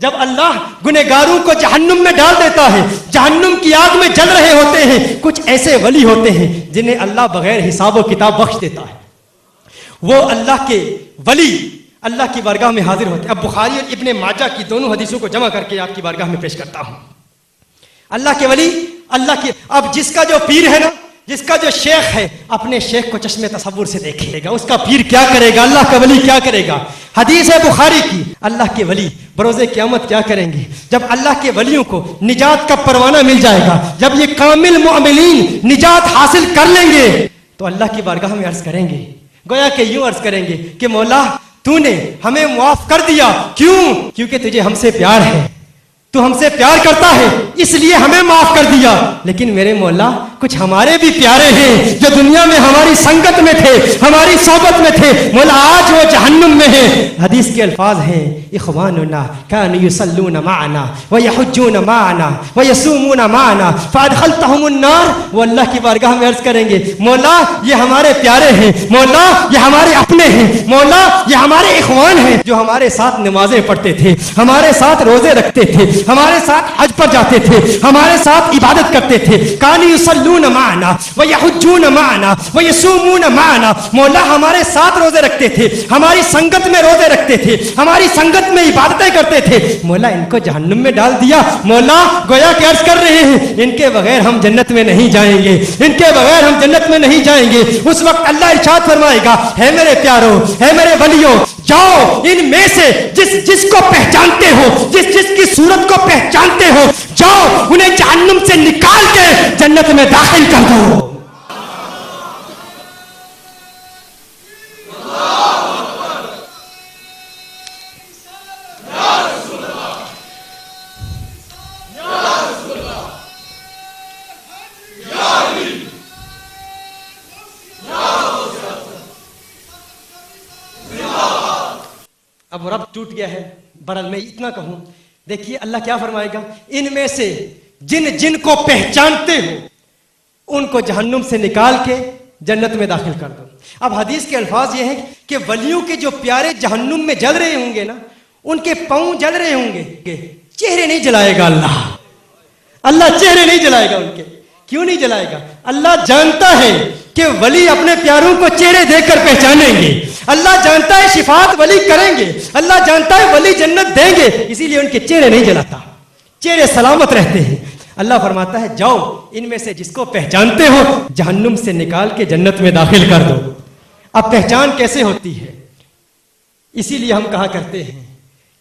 جب اللہ گنہگاروں کو جہنم میں ڈال دیتا ہے، جہنم کی آگ میں جل رہے ہوتے ہیں، کچھ ایسے ولی ہوتے ہیں جنہیں اللہ بغیر حساب و کتاب بخش دیتا ہے۔ وہ اللہ کے ولی اللہ کی بارگاہ میں حاضر ہوتے ہیں۔ اب بخاری اور ابن ماجہ کی دونوں حدیثوں کو جمع کر کے آپ کی بارگاہ میں پیش کرتا ہوں۔ اللہ کے ولی، اللہ کی، اب جس کا جو پیر ہے نا، جس کا جو شیخ ہے، اپنے شیخ کو چشم تصور سے دیکھے گا، اس کا پیر کیا کرے گا، اللہ کا ولی کیا کرے گا۔ حدیث ہے بخاری کی، اللہ کے ولی بروز قیامت کیا کریں گے؟ جب اللہ کے ولیوں کو نجات کا پروانہ مل جائے گا، جب یہ کامل مؤمنین نجات حاصل کر لیں گے تو اللہ کی بارگاہ میں عرض کریں گے، گویا کہ یوں عرض کریں گے کہ مولا تو نے ہمیں معاف کر دیا، کیوں؟ کیونکہ تجھے ہم سے پیار ہے، تو ہم سے پیار کرتا ہے اس لیے ہمیں معاف کر دیا۔ لیکن میرے مولا کچھ ہمارے بھی پیارے ہیں جو دنیا میں ہماری سنگت میں تھے، ہماری صحبت میں تھے، مولا آج وہ جہنم میں ہیں۔ حدیث کے الفاظ ہیں اخواننا كانوا يصلون معنا ويحجون معنا ويصومون معنا فادخلتهم النار۔ وہ اللہ کی بارگاہ میں عرض کریں گے مولا یہ ہمارے پیارے ہیں، مولا یہ ہمارے اپنے ہیں، مولا یہ ہمارے اخوان ہیں جو ہمارے ساتھ نمازیں پڑھتے تھے، ہمارے ساتھ روزے رکھتے تھے، ہمارے ساتھ حج پر جاتے تھے، ہمارے ساتھ عبادت کرتے تھے، کانوا یصلون معنا ویحجون معنا ویصومون معنا، مولا ہمارے ساتھ روزے رکھتے تھے، ہماری سنگت میں روزے رکھتے تھے، ہماری سنگت میں عبادتیں کرتے تھے، مولا ان کو جہنم میں ڈال دیا۔ مولا گویا کہ عرض کر رہے ہیں ان کے بغیر ہم جنت میں نہیں جائیں گے، ان کے بغیر ہم جنت میں نہیں جائیں گے۔ اس وقت اللہ ارشاد فرمائے گا، ہے میرے پیاروں، ہے میرے ولیوں، جاؤ ان میں سے جس کو پہچانتے ہو، جس کی صورت کو پہچانتے ہو، جاؤ انہیں جہنم سے نکال کے جنت میں داخل کر دو۔ اب رب ٹوٹ گیا ہے، برحال میں اتنا کہوں، دیکھیے اللہ کیا فرمائے گا، ان میں سے جن کو پہچانتے ہو ان کو جہنم سے نکال کے جنت میں داخل کر دو۔ اب حدیث کے الفاظ یہ ہیں کہ ولیوں کے جو پیارے جہنم میں جل رہے ہوں گے نا، ان کے پاؤں جل رہے ہوں گے، چہرے نہیں جلائے گا اللہ چہرے نہیں جلائے گا ان کے۔ کیوں نہیں جلائے گا؟ اللہ جانتا ہے کہ ولی اپنے پیاروں کو چہرے دیکھ کر پہچانیں گے، اللہ جانتا ہے شفاعت ولی کریں گے، اللہ جانتا ہے ولی جنت دیں گے، اسی لیے ان کے چہرے نہیں جلاتا، چہرے سلامت رہتے ہیں۔ اللہ فرماتا ہے جاؤ ان میں سے جس کو پہچانتے ہو جہنم سے نکال کے جنت میں داخل کر دو۔ اب پہچان کیسے ہوتی ہے؟ اسی لیے ہم کہا کرتے ہیں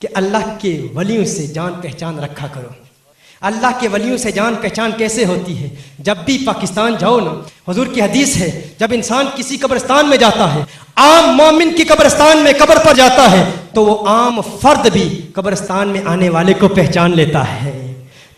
کہ اللہ کے ولیوں سے جان پہچان رکھا کرو۔ اللہ کے ولیوں سے جان پہچان کیسے ہوتی ہے؟ جب بھی پاکستان جاؤ نا، حضور کی حدیث ہے جب انسان کسی قبرستان میں جاتا ہے، عام مومن کی قبرستان میں قبر پر جاتا ہے تو وہ عام فرد بھی قبرستان میں آنے والے کو پہچان لیتا ہے۔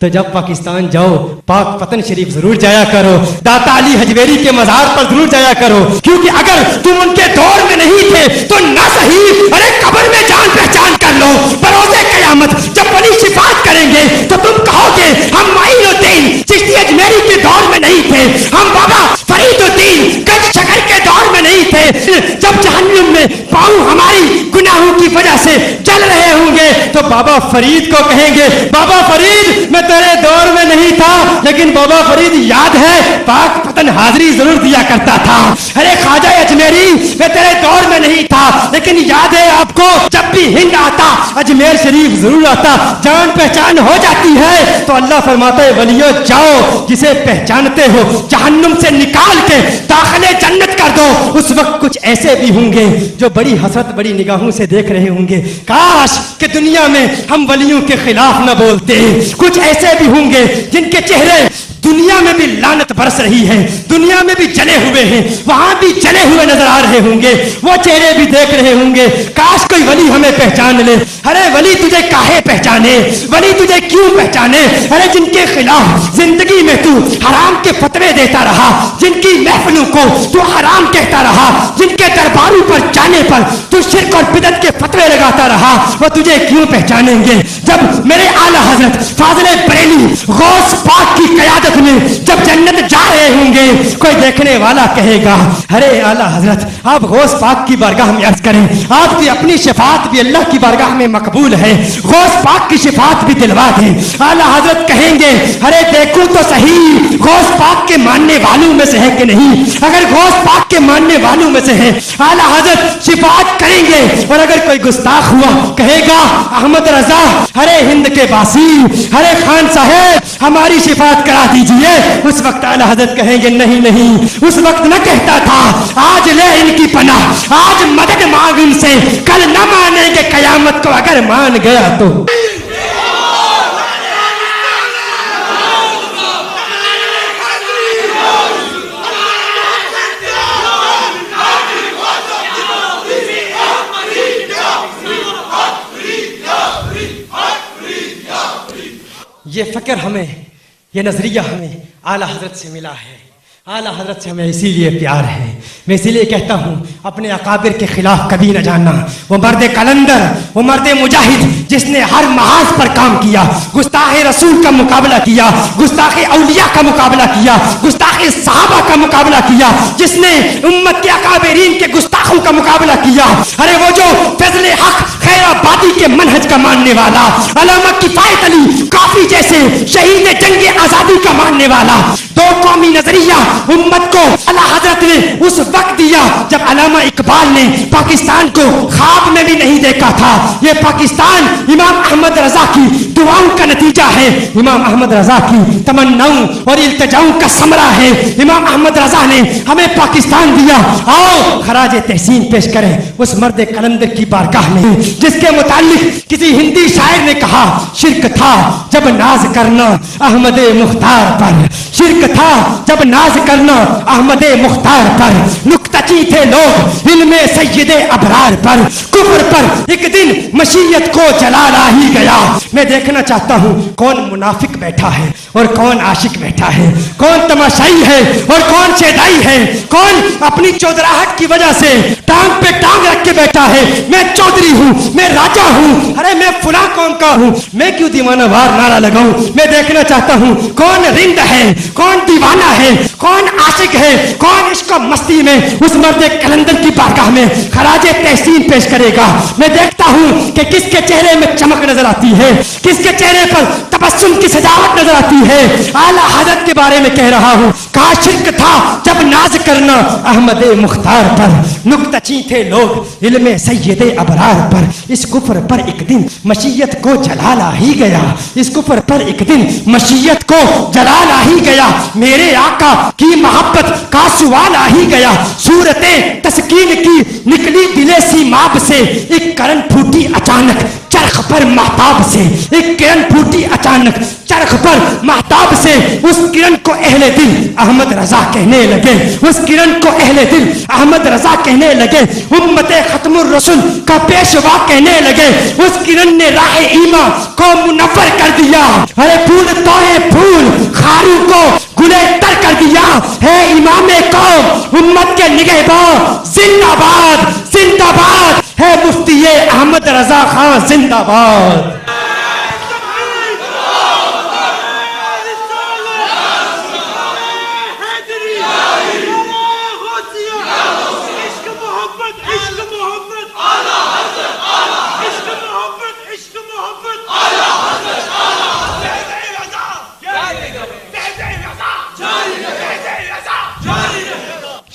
تو جب پاکستان جاؤ پاک پتن شریف ضرور جایا کرو، داتا علی حجویری کے مزار پر ضرور جایا کرو، کیونکہ اگر تم ان کے دور میں نہیں تھے تو نہ صحیح ارے قبر میں جان پہچان کر لو۔ بروز قیامت جب ولی شفاعت کریں گے تو تم کہو گے ہم معین الدین چشتی اجمیری کے دور میں نہیں تھے، ہم بابا فرید الدین گنج شکر کے دور میں نہیں تھے۔ جب جہنم میں پاؤں ہماری گناہوں کی وجہ سے جل رہے ہوں گے تو بابا فرید کو کہیں گے بابا فرید میں تیرے دور میں نہیں تھا، لیکن بابا فرید یاد ہے پاک پتن حاضری ضرور دیا کرتا تھا۔ ارے خواجہ اجمیری میں تیرے دور میں نہیں تھا، لیکن یاد ہے آپ کو جب بھی ہند آتا اجمیر شریف ضرور آتا۔ جان پہچان ہو جاتی ہے تو اللہ فرماتا ہے ولیو جاؤ جسے پہچانتے ہو جہنم سے نکال کے داخل جنت کر دو۔ اس وقت کچھ ایسے بھی ہوں گے جو بڑی حسرت بڑی نگاہوں سے دیکھ رہے ہوں گے، کاش کہ دنیا میں ہم ولیوں کے خلاف نہ بولتے۔ کچھ ایسے بھی ہوں گے جن کے چہرے دنیا میں بھی لعنت برس رہی ہے، دنیا میں بھی جلے ہوئے ہیں، وہاں بھی جلے ہوئے نظر آ رہے ہوں گے، وہ چہرے بھی دیکھ رہے ہوں گے کاش کوئی ولی ہمیں پہچان لے۔ ارے ولی تجھے کاہے پہچانے، ولی تجھے کیوں پہچانے؟ ارے جن کے خلاف زندگی میں تو حرام کے فتوے دیتا رہا، جن کی محفلوں کو تو حرام کہتا رہا، جن کے درباروں پر جانے پر تو شرک اور بدعت کے فتوے لگاتا رہا، وہ تجھے کیوں پہچانیں گے؟ جب میرے اعلیٰ حضرت فاضل بریلوی غوث پاک کی قیادت میں جب جنت جا رہے ہوں گے کوئی دیکھنے والا کہے گا ارے اعلیٰ حضرت آپ غوث پاک کی بارگاہ میں عرض کریں، آپ کی اپنی شفاعت بھی اللہ کی بارگاہ میں مقبول ہے، غوث پاک کی شفاعت بھی دلوا دیں۔ اعلیٰ حضرت کہیں گے ارے دیکھو تو صحیح غوث پاک کے ماننے والوں میں سے ہے کہ نہیں؟ اگر غوث پاک کے ماننے والوں میں سے ہے اعلیٰ حضرت شفاعت کریں گے، اور اگر کوئی گستاخ ہوا کہے گا احمد رضا ارے ہند کے باسی ارے خان صاحب ہماری شفاعت کرا دیجئے، اس وقت اعلیٰ حضرت کہیں گے نہیں نہیں، اس وقت نہ کہتا تھا آج لے ان کی پناہ، آج مدد مانگ ان سے، کل نہ مانیں گے قیامت کو اگر مان گیا تو۔ یہ فکر ہمیں، یہ نظریہ ہمیں اعلیٰ حضرت سے ملا ہے، اعلیٰ حضرت سے ہمیں اسی لیے پیار ہے۔ میں اسی لیے کہتا ہوں اپنے اکابر کے خلاف کبھی نہ جاننا۔ وہ مرد کلندر، وہ مرد مجاہد جس نے ہر محاذ پر کام کیا، گستاخ رسول کا مقابلہ کیا، گستاخ اولیاء کا مقابلہ کیا، گستاخ صحابہ کا مقابلہ کیا، جس نے امت کے اکابرین کے گستاخوں کا مقابلہ کیا۔ ارے وہ جو فضل حق خیر آبادی کے کے منہج کا ماننے والا، علامہ کفایت علی کافی جیسے شہید جنگ آزادی کا ماننے والا، دو قومی نظریہ امت کو اعلیٰ حضرت نے اس وقت دیا جب علامہ اقبال نے پاکستان کو خواب میں بھی نہیں دیکھا تھا۔ یہ پاکستان امام احمد رضا کی دعاؤں کا نتیجہ ہے، امام احمد رضا کی تمناؤں اور التجاؤں کا ثمرہ ہے۔ امام احمد رضا نے ہمیں پاکستان دیا، آؤ خراج تحسین پیش کریں اس مرد قلندر کی بارگاہ میں جس کے متعلق کسی ہندی شاعر نے کہا، شرک تھا جب ناز کرنا احمد مختار پر، شرک تھا جب ناز کرنا احمد مختار پر، نکتچی تھے لوگ علم سید ابرار پر، کفر پر ایک دن مشیت کو جلال آ ہی گیا۔ میں دیکھنا چاہتا ہوں کون منافق بیٹھا ہے اور کون عاشق بیٹھا ہے، کون تماشائی ہے اور کون شیدائی ہے، کون اپنی چودراہٹ کی وجہ سے ٹانگ پہ ٹانگ رکھ کے بیٹھا ہے، میں چودھری ہوں، میں راجا ہوں، ارے میں فلاں قوم کا ہوں، میں کیوں دیوانہ وار نعرہ لگاؤں۔ میں دیکھنا چاہتا ہوں کون رند ہے، کون دیوانہ ہے، کون عاشق ہے، کون عشق و مستی میں اس مرد قلندر کی بارگاہ میں خراج تحسین پیش کرے گا۔ میں دیکھتا ہوں کہ کس کے چہرے میں چمک نظر آتی ہے، کس کے چہرے پر تبسم کی سجاوٹ نظر آتی ہے۔ اعلیٰ حضرت کے بارے میں کہہ رہا ہوں، کہا شرک تھا جب ناز کرنا احمد مختار پر، نکتچی تھے لوگ علم سید ابرار پر، اس کفر پر ایک دن مشیت کو جلال آ ہی گیا، اس کفر پر ایک دن مشیت کو جلال آ ہی گیا، میرے آقا کی محبت کا سوال آ ہی گیا، صورتیں تسکین کی نکلی دل سیماب سے، ایک کرن پھوٹی اچانک چرخ پر مہتاب سے، ایک کرن پھوٹی اچانک چرخ پر مہتاب سے، اس کرن کو اہل دل احمد رضا کہنے لگے، اس کرن کو اہل دل احمد رضا کہنے لگے، امت ختم الرسل کا پیشوا کہنے لگے، اس کرن نے راہ ایمان کو منور کر دیا، ارے پھول توئے پھول خارو کو گلے تر کر دیا، ہے امام قوم امت کے نگہباں زندہ باد زندہ باد، ہے مفتی احمد رضا خان زندہ باد۔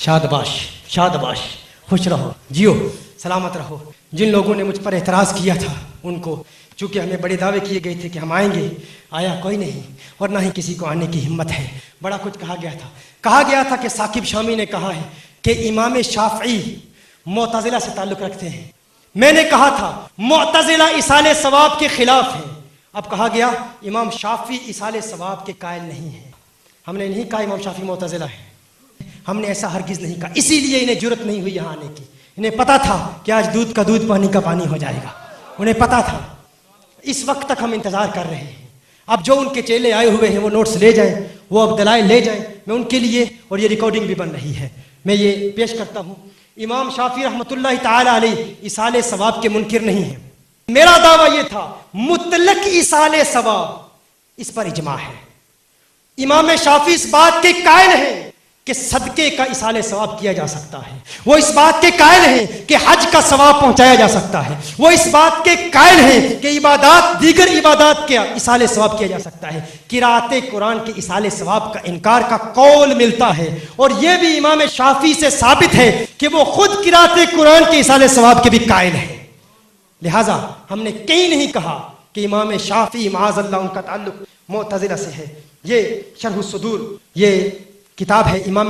شادباش شادباش، خوش رہو، جیو، سلامت رہو۔ جن لوگوں نے مجھ پر اعتراض کیا تھا ان کو، چونکہ ہمیں بڑے دعوے کیے گئے تھے کہ ہم آئیں گے، آیا کوئی نہیں اور نہ ہی کسی کو آنے کی ہمت ہے۔ بڑا کچھ کہا گیا تھا کہ ثاقب شامی نے کہا ہے کہ امام شافعی معتزلہ سے تعلق رکھتے ہیں، میں نے کہا تھا معتزلہ ایصال ثواب کے خلاف ہیں، اب کہا گیا امام شافعی ایصال ثواب کے قائل نہیں ہیں۔ ہم نے نہیں کہا امام شافعی معتزلہ ہے، ہم نے ایسا ہرگز نہیں کہا، اسی لیے انہیں جرت نہیں ہوئی یہاں آنے کی۔ انہیں پتا تھا کہ آج دودھ کا دودھ پانی کا پانی ہو جائے گا، انہیں پتا تھا۔ اس وقت تک ہم انتظار کر رہے ہیں، اب جو ان کے چیلے آئے ہوئے ہیں وہ نوٹس لے جائیں، وہ اب دلائل لے جائیں، میں ان کے لیے، اور یہ ریکارڈنگ بھی بن رہی ہے، میں یہ پیش کرتا ہوں۔ امام شافعی رحمۃ اللہ تعالی علیہ ایصال ثواب کے منکر نہیں ہیں۔ میرا دعویٰ یہ تھا مطلق ایصال ثواب، اس پر اجماع ہے۔ امام شافعی اس بات کے قائل ہیں کہ صدقے کا ایصال ثواب کیا جا سکتا ہے، وہ اس بات کے قائل ہیں کہ حج کا ثواب پہنچایا جا سکتا ہے، وہ اس بات کے قائل ہیں کہ دیگر عبادات کے ایصال ثواب کیا جا سکتا ہے۔ قراءت قرآن کے ایصال ثواب کا انکار کا قول ملتا ہے، اور یہ بھی امام شافعی سے ثابت ہے کہ وہ خود قراءت قرآن کے ایصال ثواب کے بھی قائل ہیں۔ لہٰذا ہم نے کہیں نہیں کہا کہ امام شافعی معاذ اللہ ان کا تعلق معتزلہ سے ہے۔ یہ شرح الصدور، یہ کتاب ہے امام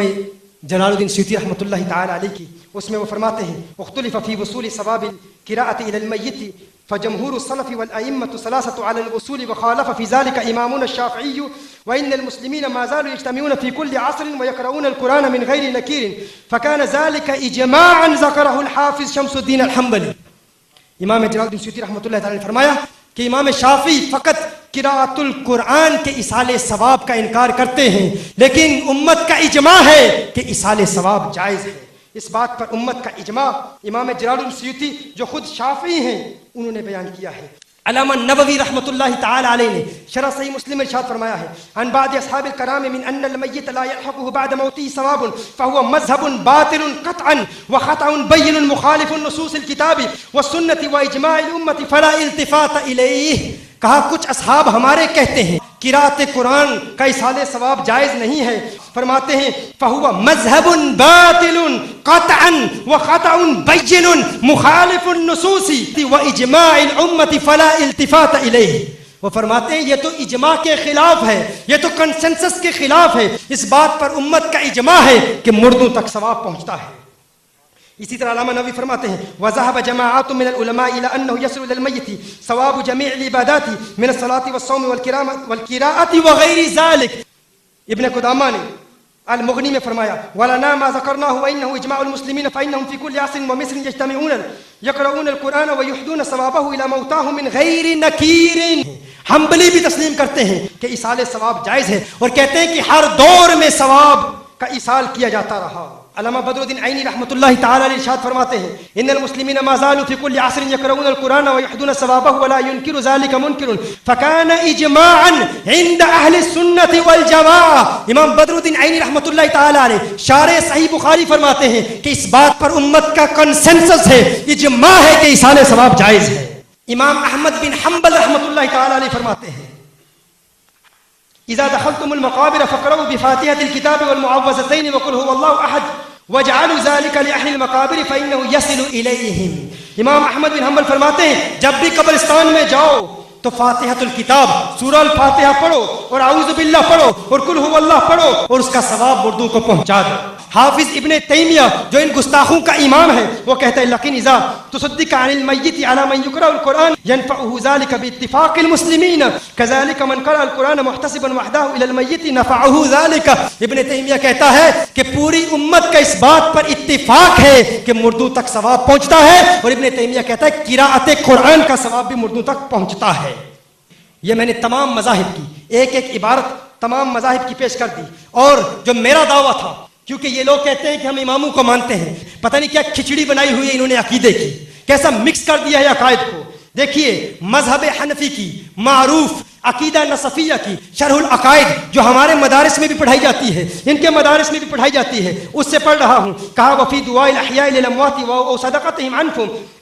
جلال الدین سیوطی رحمۃ اللہ تعالی علیہ کی، اس میں وہ فرماتے ہیں اختلف فی وصول ثواب القراءة الى المیت فجمهور السلف والائمة ثلاثة على الوصول وخالف في ذلك امامنا الشافعي وان المسلمين ما زالوا يجتمعون في كل عصر ويقرؤون القرآن من غير نكير فكان ذلك اجماعا ذكره الحافظ شمس الدین الحنبلی۔ امام جلال الدین سیوطی رحمۃ اللہ تعالی نے فرمایا کہ امام شافعی فقط قراءت القرآن کے ایصال ثواب کا انکار کرتے ہیں، لیکن امت کا اجماع ہے کہ ایصال ثواب جائز ہے۔ اس بات پر امت کا اجماع امام جلال الدین سیوطی جو خود شافعی ہیں انہوں نے بیان کیا ہے۔ علامہ نووی رحمۃ اللہ تعالی علیہ نے شرح صحیح مسلم میں ارشاد فرمایا ہے عن بعض اصحاب الکرام من ان المیت لا يلحقه بعد موته ثواب فهو مذهب باطل قطعا وخطأ بين مخالف النصوص الكتاب والسنة واجماع الامة فلا التفات الیہ. کہا کچھ اصحاب ہمارے کہتے ہیں قرات قرآن کا ایصال ثواب جائز نہیں ہے. فرماتے ہیں فهو مذهب باطل قطعا وخطأ بين مخالف النصوص واجماع الامة فلا التفات الیہ. وہ فرماتے ہیں یہ تو اجماع کے خلاف ہے، یہ تو کنسنسس کے خلاف ہے، اس بات پر امت کا اجماع ہے کہ مردوں تک ثواب پہنچتا ہے. اسی طرح علامہ نووی فرماتے ہیں وَذَهَبَ جَمَاعَةٌ مِّنَ الْعُلَمَاءِ إِلَىٰ أَنَّهُ يَصِلُ إِلَى الْمَيِّتِ ثَوَابُ جَمِيعِ الْعِبَادَاتِ مِنَ الصَّلَاةِ وَالصَّوْمِ وَالْقِرَاءَةِ وَغَيْرِ ذَلِكَ. ابن قدامہ نے المغنی میں فرمایا وَلَنَا مَا ذَكَرْنَاهُ وَإِنَّهُ إِجْمَاعُ الْمُسْلِمِينَ فَإِنَّهُمْ فِي كُلِّ عَصْرٍ وَمِصْرٍ يَجْتَمِعُونَ يَقْرَؤُونَ الْقُرْآنَ وَيُحْدُونَ ثَوَابَهُ إِلَىٰ مَوْتَاهُمْ مِنْ غَيْرِ نَكِيرٍ. حنبلی بھی تسلیم کرتے ہیں کہ ایصال ثواب جائز ہے اور کہتے ہیں کہ ہر دور میں ثواب کا ایصال کیا جاتا رہا. علامہ بدر الدین عینی رحمۃ اللہ تعالی علیہ ارشاد فرماتے ہیں ان المسلمین ما زالوا في كل عصر يقرؤون القرآن ويحدون ثوابه ولا ينكر ذلك منكر فكان اجماعا عند اهل السنة والجماعة. امام بدر الدین عینی رحمۃ اللہ تعالی علیہ شارح صحیح بخاری فرماتے ہیں کہ اس بات پر امت کا کنسنسس ہے، اجماع ہے کہ ایصال ثواب جائز ہے. امام احمد بن حنبل رحمۃ اللہ تعالی علیہ فرماتے ہیں اذا دخلتم المقابر فاقرؤوا بفاتحة الكتاب والمعوذتين وقل هو الله احد واجعلوا ذلك لاهل المقابر فانه يصل اليهم. امام احمد بن حنبل فرماتے ہیں جب بھی قبرستان میں جاؤ تو فاتحۃ الکتاب سورہ الفاتحہ پڑھو اور اعوذ باللہ پڑھو اور قل هو اللہ پڑھو اور اس کا ثواب مردوں کو پہنچا دو. حافظ ابن تیمیہ جو ان گستاخوں کا امام ہے وہ کہتا ہے لکن اذا تصدق عن المیت على من يقرأ القرآن ينفعه ذلك باتفاق المسلمين كذلك من قرأ القرآن محتسبا وحده الى الميت نفعه ذلك. ابن تیمیہ کہتا ہے کہ پوری امت کا اس بات پر اتفاق ہے کہ مردوں تک ثواب پہنچتا ہے اور ابن تیمیہ کہتا ہے قراءت قرآن کا ثواب بھی مردوں تک پہنچتا ہے. یہ میں نے تمام مذاہب کی ایک ایک عبارت تمام مذاہب کی پیش کر دی اور جو میرا دعویٰ تھا کیونکہ یہ لوگ کہتے ہیں کہ ہم اماموں کو مانتے ہیں، پتہ نہیں کیا کھچڑی بنائی ہوئی ہے انہوں نے عقیدے کی، کیسا مکس کر دیا ہے عقائد کو. دیکھیے مذہب حنفی کی معروف عقیدہ نصفیہ کی شرح العقائد جو ہمارے مدارس میں بھی پڑھائی جاتی ہے، ان کے مدارس میں بھی پڑھائی جاتی ہے، اس سے پڑھ رہا ہوں. کہا وفی دعاء الاحیاء للاموات وصدقتهم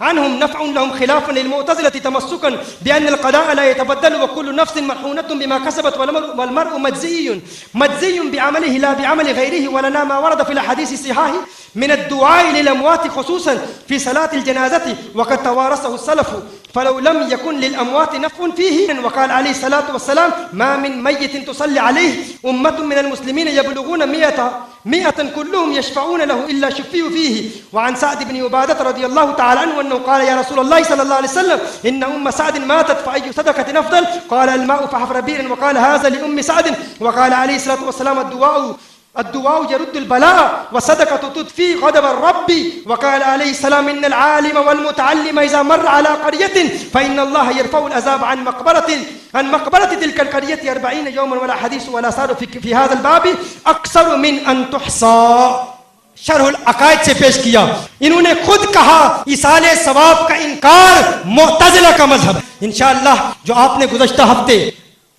عنهم نفع لهم خلافا للمعتزلة تمسكا بان القضاء لا يتبدل وكل نفس مرهونة بما كسبت والمرء مجزي بعمله لا بعمل غيره. ولنا ما ورد في الاحاديث الصحاح من الدعاء للاموات خصوصا في صلاة الجنازة وقد توارثه السلف فلو لم يكن للاموات نفع فيه. وقال عليه الصلاة والسلام ما من ميت تصلي عليه أمة من المسلمين يبلغون 100 كلهم يشفعون له إلا شفيوا فيه. وعن سعد بن عبادة رضي الله تعالى عنه أنه قال يا رسول الله صلى الله عليه وسلم إن أم سعد ماتت فأي صدقة أفضل؟ قال الماء فحفر بئر. وقال هذا لأم سعد. وقال عليه الصلاة والسلام الدعاء يرد البلاء والصدقة تطفي غضب الرب. وقال عليه السلام إن العالم والمتعلم إذا مر على قرية فإن الله يرفع العذاب عن مقبرة تلك القرية 40 يوما ولا حديث ولا صار في هذا الباب أكثر من أن تحصى. شرح العقائد سے پیش کیا. انہوں نے خود کہا ایصال ثواب کا انکار معتزلہ کا مذہب. انشاءاللہ جو آپ نے گزشتہ ہفتے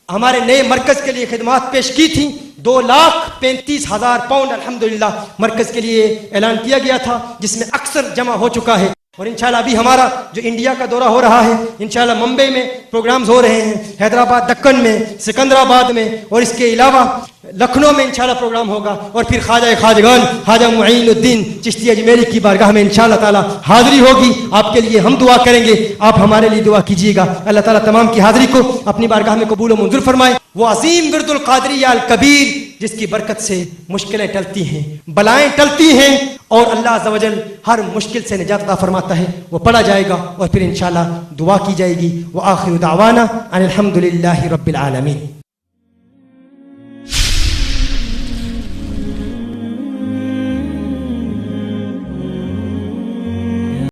ہمارے نئے مرکز کے لیے خدمات پیش کی تھیں 2,35,000 پاؤنڈ الحمدللہ مرکز کے لیے اعلان کیا گیا تھا جس میں اکثر جمع ہو چکا ہے. اور انشاءاللہ ابھی ہمارا جو انڈیا کا دورہ ہو رہا ہے انشاءاللہ ممبئی میں پروگرامز ہو رہے ہیں، حیدرآباد دکن میں، سکندرآباد میں اور اس کے علاوہ لکھنؤ میں انشاءاللہ پروگرام ہوگا. اور پھر خواجہ خواجگان خواجہ معین الدین چشتی اجمیری کی بارگاہ میں انشاءاللہ تعالی حاضری ہوگی. آپ کے لیے ہم دعا کریں گے، آپ ہمارے لیے دعا کیجیے گا. اللہ تعالیٰ تمام کی حاضری کو اپنی بارگاہ میں قبول و منظور فرمائے. وہ عظیم ورد القادریہ الکبیر جس کی برکت سے مشکلیں ٹلتی ہیں، بلائیں ٹلتی ہیں اور اللہ عز و جل ہر مشکل سے نجات عطا فرماتا ہے، وہ پڑھا جائے گا اور پھر انشاءاللہ دعا کی جائے گی. وآخر دعوانا ان الحمد للہ رب العالمین.